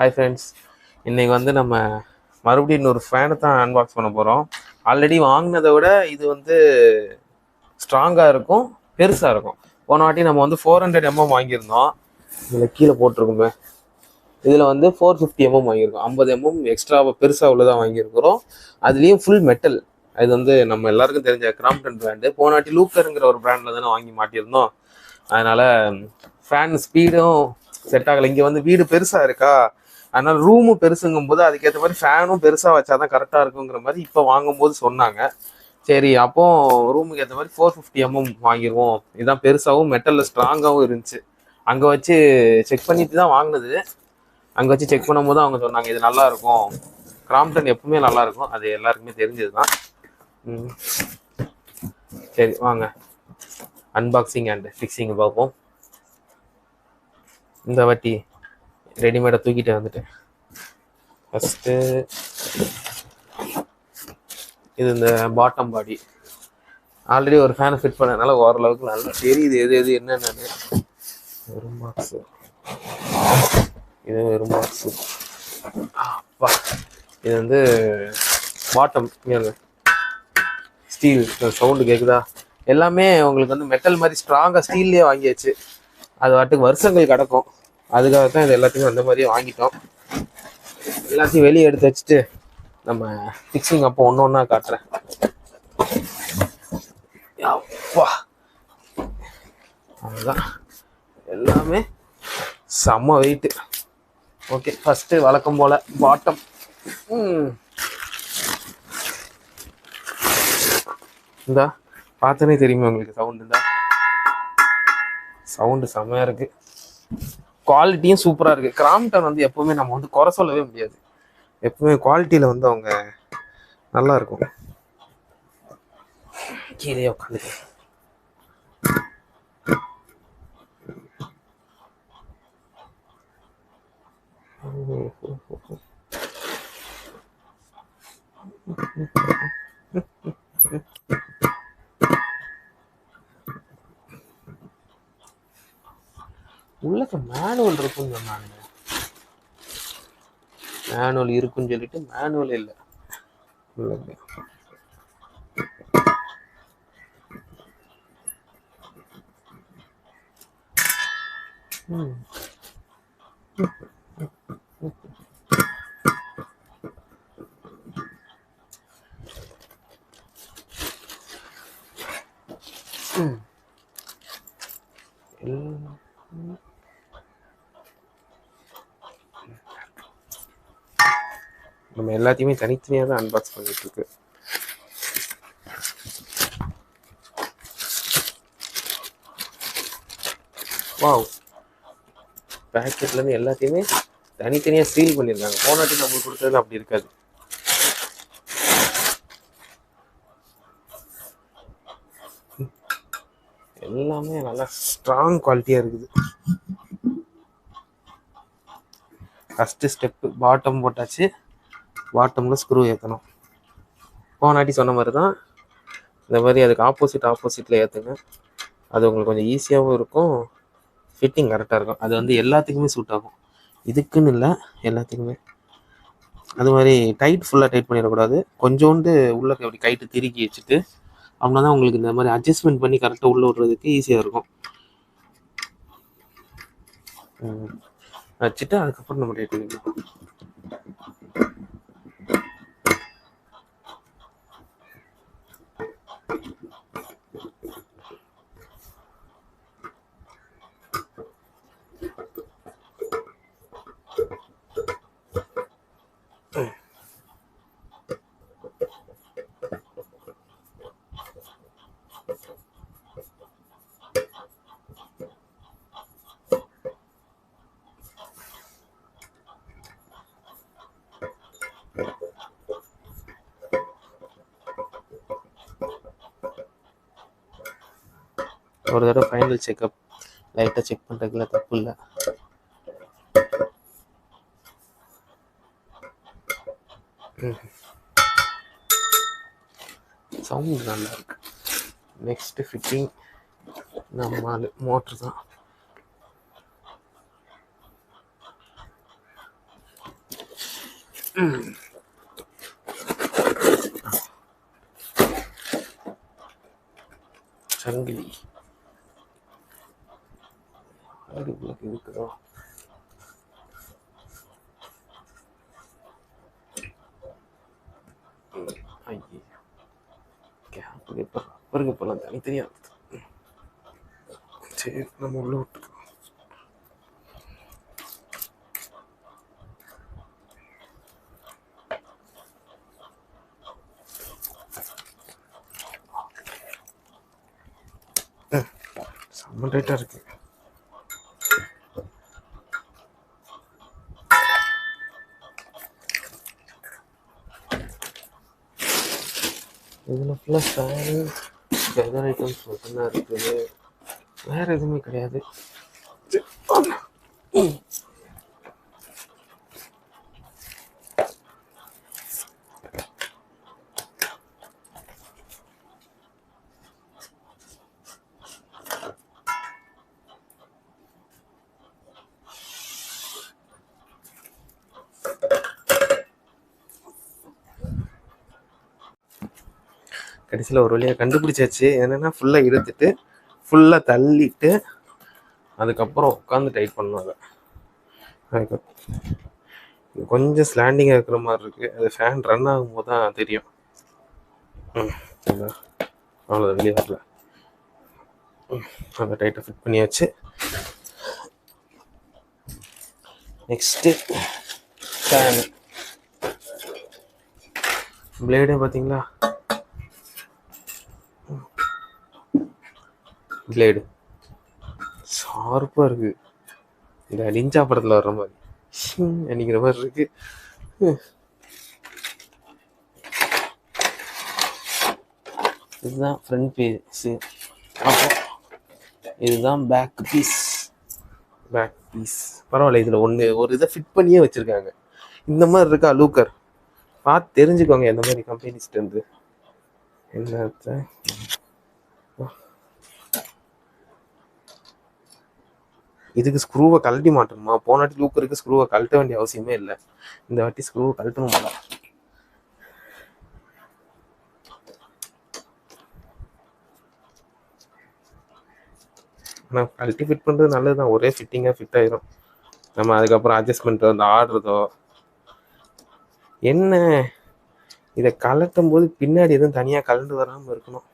Hi friends, இன்றைக்கி வந்து நம்ம மறுபடியும் இன்னொரு ஃபேனை தான் அன்பாக்ஸ் பண்ண போகிறோம். ஆல்ரெடி வாங்கினதை விட இது வந்து ஸ்ட்ராங்காக இருக்கும், பெருசாக இருக்கும். போன வாட்டி நம்ம வந்து 400 mm வாங்கியிருந்தோம். இதில் கீழே போட்டிருக்குமே, இதில் வந்து 450 mm வாங்கியிருக்கோம். 50 mm எக்ஸ்ட்ரா பெருசாக உள்ளதாக வாங்கியிருக்கிறோம். அதுலேயும் ஃபுல் மெட்டல். அது வந்து நம்ம எல்லாருக்கும் தெரிஞ்ச கிராம்ப்டன் பிராண்டு. போன வாட்டி லூக்கருங்கிற ஒரு பிராண்டில் தானே வாங்கி மாட்டியிருந்தோம். அதனால் ஃபேன் ஸ்பீடும் செட் ஆகலை. இங்கே வந்து வீடு பெருசாக இருக்கா, அதனால ரூமும் பெருசுங்கும் போது அதுக்கேற்ற மாதிரி ஃபேனும் பெருசாக வச்சாதான் கரெக்டாக இருக்குங்கிற மாதிரி இப்போ வாங்கும்போது சொன்னாங்க. சரி, அப்போ ரூமுக்கு ஏற்ற மாதிரி 450 mm வாங்கிடுவோம். இதுதான் பெருசாகவும் மெட்டலில் ஸ்ட்ராங்காகவும் இருந்துச்சு. அங்கே வச்சு செக் பண்ணிட்டு தான் வாங்கினது. அங்கே வச்சு செக் பண்ணும்போது அவங்க சொன்னாங்க இது நல்லா இருக்கும். கிராம்ப்டன் எப்பவுமே நல்லா இருக்கும், அது எல்லாருக்குமே தெரிஞ்சது தான். சரி வாங்க, அன்பாக்சிங் அண்ட் ஃபிக்ஸிங் பார்ப்போம். இந்த வாட்டி ரெடிமேடை தூக்கிட்டே வந்துட்டேன். ஃபஸ்ட்டு இது இந்த பாட்டம் பாடி. ஆல்ரெடி ஒரு ஃபேனை ஃபிட் பண்ணதுனால ஓரளவுக்கு நல்லா தெரியுது எது எது என்னென்னு. வெறும் பாக்ஸு, இது வெறும் பாக்ஸு. அப்பா, இது வந்து பாட்டம் ஸ்டீல். சவுண்டு கேட்குதா? எல்லாமே உங்களுக்கு வந்து மெட்டல் மாதிரி ஸ்ட்ராங்காக ஸ்டீல்லேயே வாங்கியாச்சு. அது வாட்டுக்கு வருஷங்கள் கிடக்கும். அதுக்காக தான் இது எல்லாத்தையும் அந்த மாதிரியே வாங்கிட்டோம். எல்லாத்தையும் வெளியே எடுத்து வச்சுட்டு நம்ம ஃபிக்ஸிங் அப்போ ஒன்று ஒன்றா காட்டுறேன். அப்பா, அதுதான் எல்லாமே செம்ம வெயிட்டு. ஓகே, ஃபஸ்ட்டு வழக்கம் போல் பாட்டம். இந்தா பார்த்தனே தெரியுமா உங்களுக்கு சவுண்டு? இந்த சவுண்டு செம்மையாக இருக்குது, குவாலிட்டியும் சூப்பராக இருக்குது. கிராம்ப்டன் வந்து எப்போவுமே நம்ம வந்து குறை சொல்லவே முடியாது. எப்பவுமே குவாலிட்டியில் வந்து அவங்க நல்லா இருக்கும். கீழே உட்காந்து உள்ளக்க மேனுவல் இருக்குன்னு சொன்னாங்க. மேனுவல் இருக்குன்னு சொல்லிட்டு மேனுவல் இல்லை. நம்ம எல்லாத்தையுமே தனித்தனியாக தான் அன்பாக்ஸ் பண்ணிட்டு இருக்கு. வாவ், பேக்கெட்லேருந்து எல்லாத்தையுமே தனித்தனியாக சீல் பண்ணியிருக்காங்க. போனாட்டி நம்மளுக்கு கொடுத்தது அப்படி இருக்காது. எல்லாமே நல்லா ஸ்ட்ராங் குவாலிட்டியாக இருக்குது. ஃபஸ்ட்டு ஸ்டெப்பு பாட்டம் போட்டாச்சு. பாட்டமில் ஸ்க்ரூ ஏற்றணும். போனாட்டி சொன்ன மாதிரி தான் இந்த மாதிரி அதுக்கு ஆப்போசிட்டில் ஏற்றுங்க. அது உங்களுக்கு கொஞ்சம் ஈஸியாகவும் இருக்கும், ஃபிட்டிங் கரெக்டாக இருக்கும். அது வந்து எல்லாத்துக்குமே சூட் ஆகும், இதுக்குன்னு இல்லை, எல்லாத்துக்குமே. அது மாதிரி ஃபுல்லாக டைட் பண்ணிடக்கூடாது. கொஞ்சோண்டு உள்ள அப்படி கைட்டு திருக்கி வச்சுட்டு அப்படின்னா தான் உங்களுக்கு இந்த மாதிரி அட்ஜஸ்ட்மெண்ட் பண்ணி கரெக்டாக உள்ள விடுறதுக்கு ஈஸியாக இருக்கும். வச்சுட்டு அதுக்கப்புறம் நம்ம டைட் பண்ணிக்கலாம். ஒரு தடவை ஃபைனல் செக்அப் லைட்டாக செக் பண்ணுறதுக்குள்ள தப்பு இல்லை. சவுண்ட் நல்லா இருக்கு. நெக்ஸ்ட்டு ஃபிட்டிங் நம்ம மோட்ரு தான். சங்கிலி இருக்குதோ? கேப்புக்கு போலாம் தனித்தனியா. சரி நம்ம உள்ள விட்டுருக்கோம். செம்ம டைட்டா இருக்கு. இதில் ஃபுல்லாக ஃபேனு வெதர் ஐட்டம்ஸ் மட்டும்தான் இருக்குது, வேற எதுவுமே கிடையாது. கடைசியில் ஒரு வழியாக கண்டுபிடிச்சாச்சு. என்னென்னா ஃபுல்லாக இழுத்துட்டு ஃபுல்லாக தள்ளிட்டு அதுக்கப்புறம் உட்காந்து டைட் பண்ணுவாங்க. கொஞ்சம் ஸ்லாண்டிங்காக இருக்கிற மாதிரி இருக்குது. அது ஃபேன் ரன் ஆகும்போது தான் தெரியும். அவ்வளோதான், வெளியே வரல. அந்த டைட்டை ஃபிட் பண்ணியாச்சு. நெக்ஸ்ட்டு ஃபேனு பிளேடே பார்த்தீங்களா, பிளேடு ஷார்ப்பாக இருக்குது. இந்த நிஞ்சா படத்தில் வர்ற மாதிரி நினைக்கிற மாதிரி இருக்கு. இதுதான் ஃப்ரண்ட் பீஸு. அப்புறம் இதுதான் பேக் பீஸ். பரவாயில்ல, இதில் ஒரு இதை ஃபிட் பண்ணியே வச்சுருக்காங்க. இந்த மாதிரி இருக்கா லூக்கர், பார்த்து தெரிஞ்சுக்கோங்க எந்த மாதிரி கம்பெனிஸ்லேருந்து. என்ன இதுக்கு ஸ்க்ரூவை கழட்டி மாட்டணுமா? போன வாட்டி லூக்கருக்கு ஸ்க்ரூவை கழட்ட வேண்டிய அவசியமே இல்லை. இந்த வாட்டி ஸ்க்ரூவை கழட்டணுமா? ஆனால் கழட்டி ஃபிட் பண்ணுறது நல்லது தான். ஒரே ஃபிட்டிங்காக ஃபிட் ஆயிரும். நம்ம அதுக்கப்புறம் அட்ஜஸ்ட்மெண்ட் வந்து ஆடுறதோ என்ன, இதை கழட்டும் போது பின்னாடி எதுவும் தனியாக கலந்து வராமல் இருக்கணும்.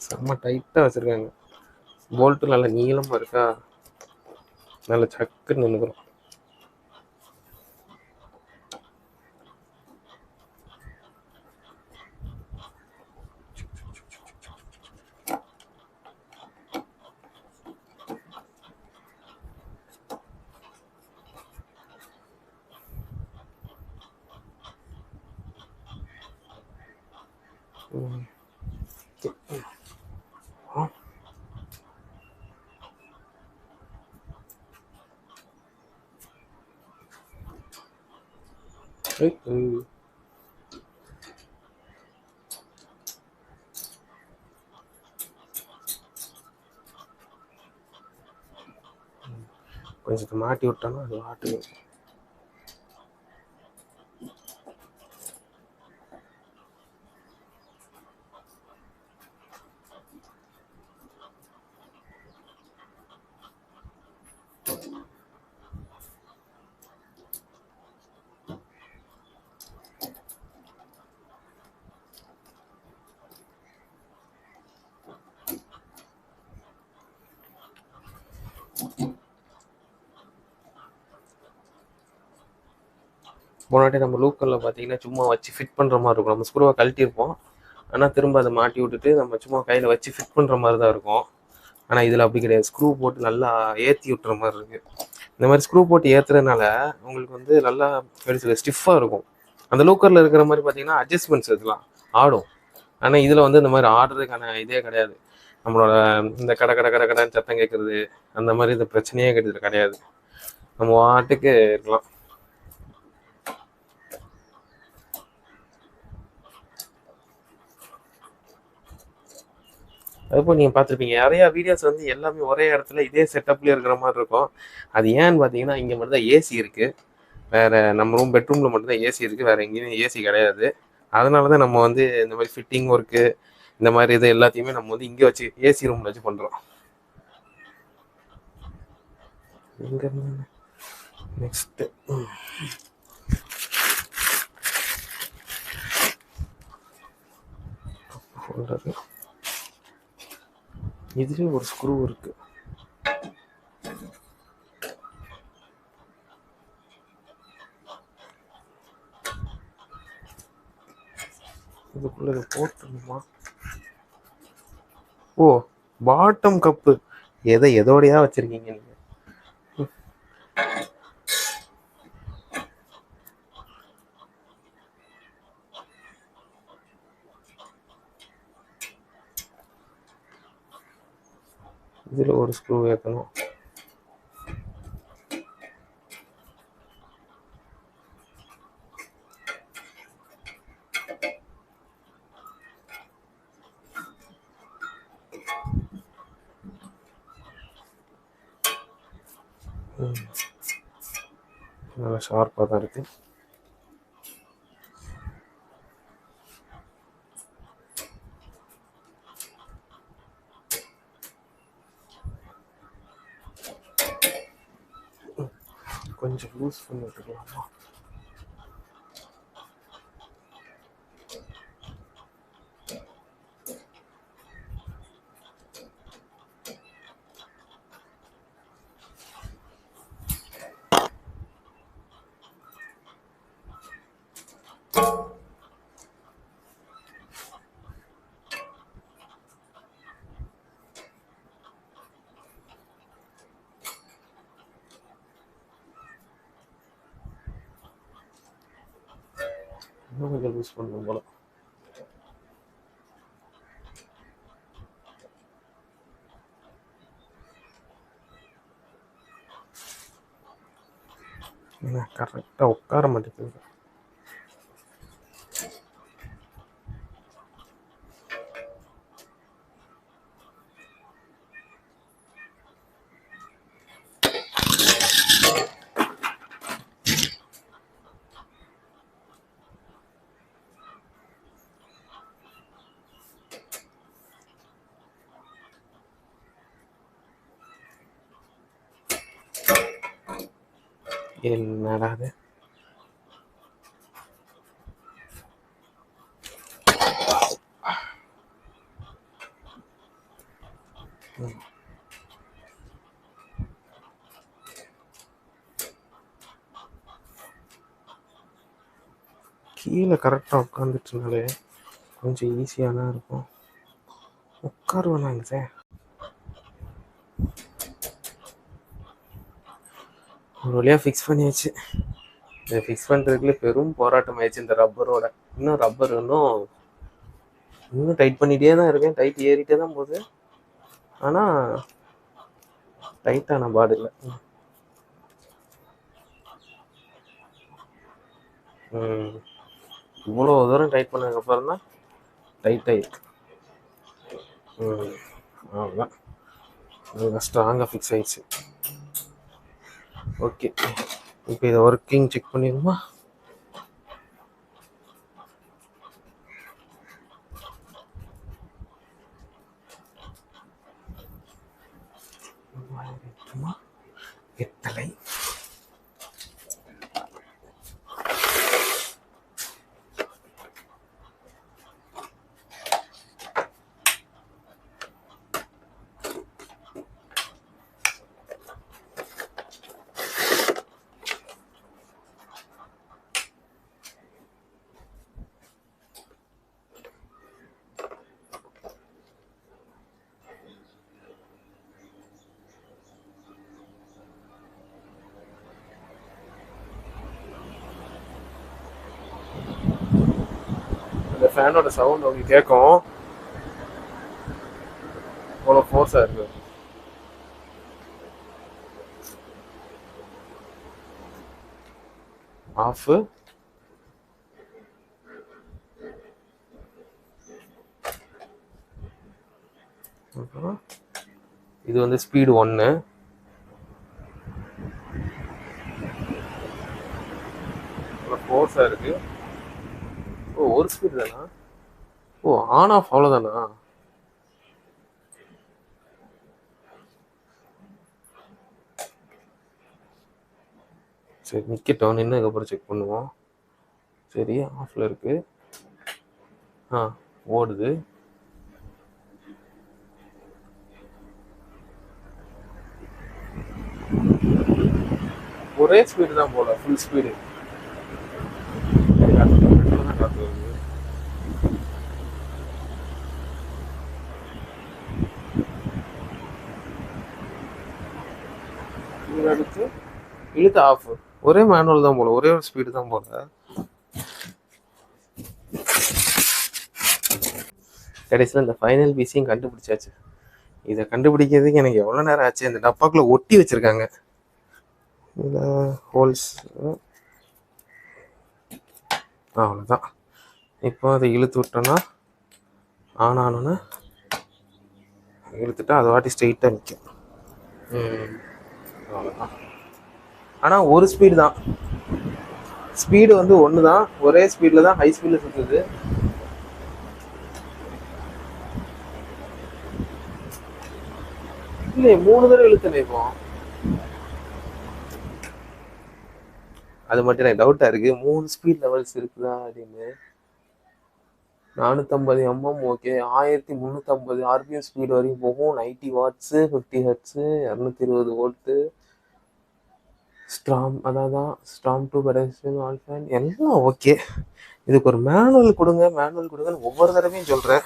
செம்ம டைட்டாக வச்சுருக்காங்க. போல்ட்டு நல்லா நீளமாக இருக்கா, நல்லா சக்குன்னு நின்றுக்கிறோம். கொஞ்சத்தை மாட்டி விட்டோன்னா அது ஆட்டுது. போனாட்டி நம்ம லூக்கரில் பார்த்தீங்கன்னா சும்மா வச்சு ஃபிட் பண்ணுற மாதிரி இருக்கும். நம்ம ஸ்க்ரூவை கழட்டியிருப்போம், ஆனால் திரும்ப அதை மாட்டி விட்டுட்டு நம்ம சும்மா கையில் வச்சு ஃபிட் பண்ணுற மாதிரி தான் இருக்கும். ஆனால் இதில் அப்படி கிடையாது. ஸ்க்ரூ போட்டு நல்லா ஏற்றி விட்டுற மாதிரி இருக்குது. இந்த மாதிரி ஸ்க்ரூ போட்டு ஏற்றுறதுனால உங்களுக்கு வந்து நல்லா ஸ்டிஃபாக இருக்கும். அந்த லூக்கரில் இருக்கிற மாதிரி பார்த்தீங்கன்னா அட்ஜஸ்ட்மெண்ட்ஸ் இதெல்லாம் ஆடும். ஆனால் இதில் வந்து இந்த மாதிரி ஆடுறதுக்கான இதே கிடையாது. நம்மளோட இந்த கடைன்னு சத்தம் கேட்குறது அந்த மாதிரி இந்த பிரச்சனையே கிடையாது. நம்ம வாட்டுக்கு இருக்கலாம். அதுபோல் நீங்கள் பார்த்துருப்பீங்க நிறையா வீடியோஸ் வந்து எல்லாமே ஒரே இடத்துல இதே செட்டப்லேயே இருக்கிற மாதிரி இருக்கும். அது ஏன்னு பார்த்தீங்கன்னா இங்கே மட்டும் தான் ஏசி இருக்குது. வேறு நம்ம பெட்ரூமில் மட்டும்தான் ஏசி இருக்குது. வேறு எங்கேயுமே ஏசி கிடையாது. அதனால தான் நம்ம வந்து இந்த மாதிரி ஃபிட்டிங் ஒர்க்கு இந்த மாதிரி இது எல்லாத்தையுமே நம்ம வந்து இங்கே வச்சு ஏசி ரூமில் வச்சு பண்ணுறோம். இங்கே நெக்ஸ்ட்டு இதுலேயே ஒரு ஸ்க்ரூ இருக்கு. இதுக்குள்ள இதை போட்டுருமா? ஓ, பாட்டம் கப்பு எதோடையா வச்சிருக்கீங்க நீங்க? இதுல ஒரு ஸ்க்ரூ ஏற்றணும். நல்லா ஷார்ப்பாக தான் இருக்கு. கொஞ்சம் லூஸ் பண்ணி விட்டுக்கலாமா? இன்னும் கொஞ்சம் லூஸ் பண்ணணும் போல. கரெக்டாக உட்கார மாட்டேங்குது. என்னடா அது? கீழே கரெக்டாக உட்காந்துட்டுனாலே கொஞ்சம் ஈஸியாக தான் இருக்கும். உட்காருவேனாங்க சார். ஒரு வழியாக ஃபிக்ஸ் பண்ணியாச்சு. இதை ஃபிக்ஸ் பண்ணுறதுக்குள்ளே பெரும் போராட்டம் ஆயிடுச்சு இந்த ரப்பரோட. இன்னும் டைட் பண்ணிகிட்டே தான் இருக்கேன். டைட் ஏறிட்டே தான் போகுது. ஆனால் டைட்டான பாடு இல்லை. இவ்வளோ தூரம் டைட் பண்ணதுக்கப்புறம் தான் டைட் ஆகிருக்கு. அவ்வளோதான், ஸ்ட்ராங்காக ஃபிக்ஸ் ஆயிடுச்சு. ஓகே, இப்போ இதை ஒர்க்கிங் செக் பண்ணிடுமா? எத்தலை ஃபேனோட சவுண்ட் உங்களுக்கு கேட்கும். அவ்வளோ ஃபோர்ஸாக இருக்கு. ஆஃப். இது வந்து ஸ்பீடு 1. ஃபோர்ஸாக இருக்கு. ஓ, ஒரு ஸ்பீடு தானா? ஓ, ஆன் ஆஃப் அவ்வளோதானா? சரி, நிற்கட்டும். நின்னதுக்கப்புறம் செக் பண்ணுவோம். சரி, ஆஃபில் இருக்கு. ஓடுது. ஒரே ஸ்பீடு தான் போல, ஃபுல் ஸ்பீடு. அடுத்து இழுத்து ஆஃப். ஒரே மேனுவல் தான் போல, ஒரே ஒரு ஸ்பீடு தான் போல. கடைசியில் இந்த ஃபைனல் பீஸையும் கண்டுபிடிச்சாச்சு. இதை கண்டுபிடிக்கிறதுக்கு எனக்கு எவ்வளோ நேரம் ஆச்சு. இந்த டப்பாக்குள்ள ஒட்டி வச்சிருக்காங்க. இதில் ஹோல்ஸ் அவ்வளோதான். இப்போ அதை இழுத்து விட்டோன்னா ஆன் ஆனோன்னு இழுத்துட்டா அது வாட்டி ஸ்ட்ரெயிட்டாக நிற்கும். அவ்வளோதான். ஆனால் ஒரு ஸ்பீடு தான். ஸ்பீடு வந்து ஒன்று தான். ஒரே ஸ்பீடில் தான் ஹை ஸ்பீடில் சுற்றுது. இல்லையே, 3 தடவை இழுத்தனே இப்போ. அது மட்டும் எனக்கு டவுட்டாக இருக்குது. 3 ஸ்பீட் லெவல்ஸ் இருக்குதா அப்படின்னு. 450 mm ஓகே. 1350 RPM ஸ்பீடு வரைக்கும் போகும். 90 வாட்ஸு, 50 ஹெர்ட்ஸு, 220 வோல்ட்டு, ஸ்ட்ராம், அதான் ஸ்ட்ராம் 2 பெடஸ்ட்ரியன் ஆல் ஃபேன் எல்லாம் ஓகே. இதுக்கு ஒரு மேனுவல் கொடுங்கன்னு ஒவ்வொரு தடவையும் சொல்கிறேன்.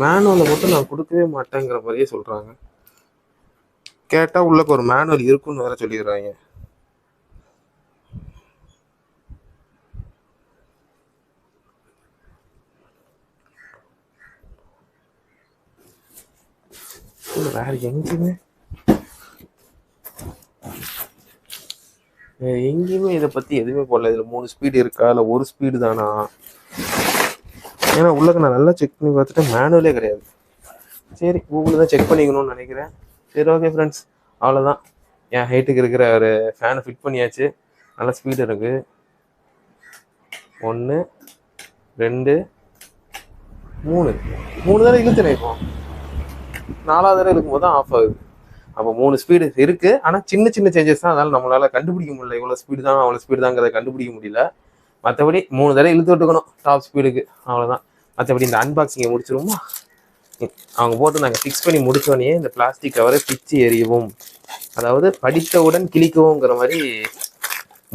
மேனுவலை மட்டும் நான் கொடுக்கவே மாட்டேங்கிற மாதிரியே சொல்கிறாங்க. கேட்டால் உள்ளக்கு ஒரு மேனுவல் இருக்குன்னு வேற சொல்லிடுறாங்க. வேற எங்கேயுமே இதை பற்றி எதுவுமே போடல. இதில் 3 ஸ்பீடு இருக்கா இல்லை ஒரு ஸ்பீடு தானா? ஏன்னா உள்ளக்கு நான் நல்லா செக் பண்ணி பார்த்துட்டு மேனுவலே கிடையாது. சரி, கூகுளில் தான் செக் பண்ணிக்கணும்னு நினைக்கிறேன். சரி, ஓகே ஃப்ரெண்ட்ஸ், அவ்வளோதான். என் ஹைட்டுக்கு இருக்கிற ஒரு ஃபேனை ஃபிட் பண்ணியாச்சு. நல்லா ஸ்பீடு இருக்குது. 1 2 3 தடவை இழுத்துனேன். இப்போ 4வது தடவை இருக்கும்போது தான் ஆஃப் ஆகுது. அப்போ 3 ஸ்பீடு இருக்குது. ஆனால் சின்ன சின்ன சேஞ்சஸ் தான். அதனால் நம்மளால் கண்டுபிடிக்க முடியல. இவ்வளோ ஸ்பீடு தான் அவ்வளோ ஸ்பீடு தாங்கிறத கண்டுபிடிக்க முடியல. மற்றபடி 3 தடவை இழுத்து விட்டுக்கணும் டாப் ஸ்பீடுக்கு, அவ்வளோதான். மற்றபடி இந்த அன்பாக்சிங்கை முடிச்சிருவோமா? அவங்க போட்டு நாங்கள் ஃபிக்ஸ் பண்ணி முடித்தோடனே இந்த பிளாஸ்டிக் கவரை பிச்சு எறியவும், அதாவது படித்தவுடன் கிழிக்கவும்ங்கிற மாதிரி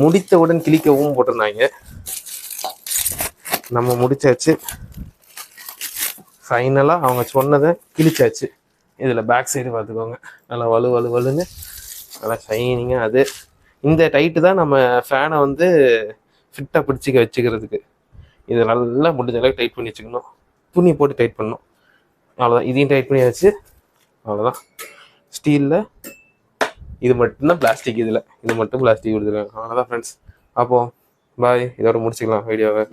முடித்தவுடன் கிழிக்கவும் போட்டிருந்தாங்க. நம்ம முடிச்சாச்சு. ஃபைனலாக அவங்க சொன்னதை கிழிச்சாச்சு. இதில் பேக் சைடு பார்த்துக்கோங்க, நல்லா வலுன்னு நல்லா ஷைனிங்காக. அது இந்த டைட்டு தான் நம்ம ஃபேனை வந்து ஃபிட்டாக பிடிச்சிக்க வச்சுக்கிறதுக்கு. இது நல்லா முடிஞ்ச அளவுக்கு டைட் பண்ணி வச்சுக்கணும். துணி போட்டு டைட் பண்ணணும். அவ்வளோதான். இதையும் டைட் பண்ணியாச்சு. அவ்வளோதான். ஸ்டீலில் இது மட்டும்தான் பிளாஸ்டிக். இது மட்டும் பிளாஸ்டிக் கொடுத்துருக்காங்க. அவ்வளோதான் ஃப்ரெண்ட்ஸ். அப்போது பாய். இதோட முடிச்சுக்கலாம் வீடியோவை.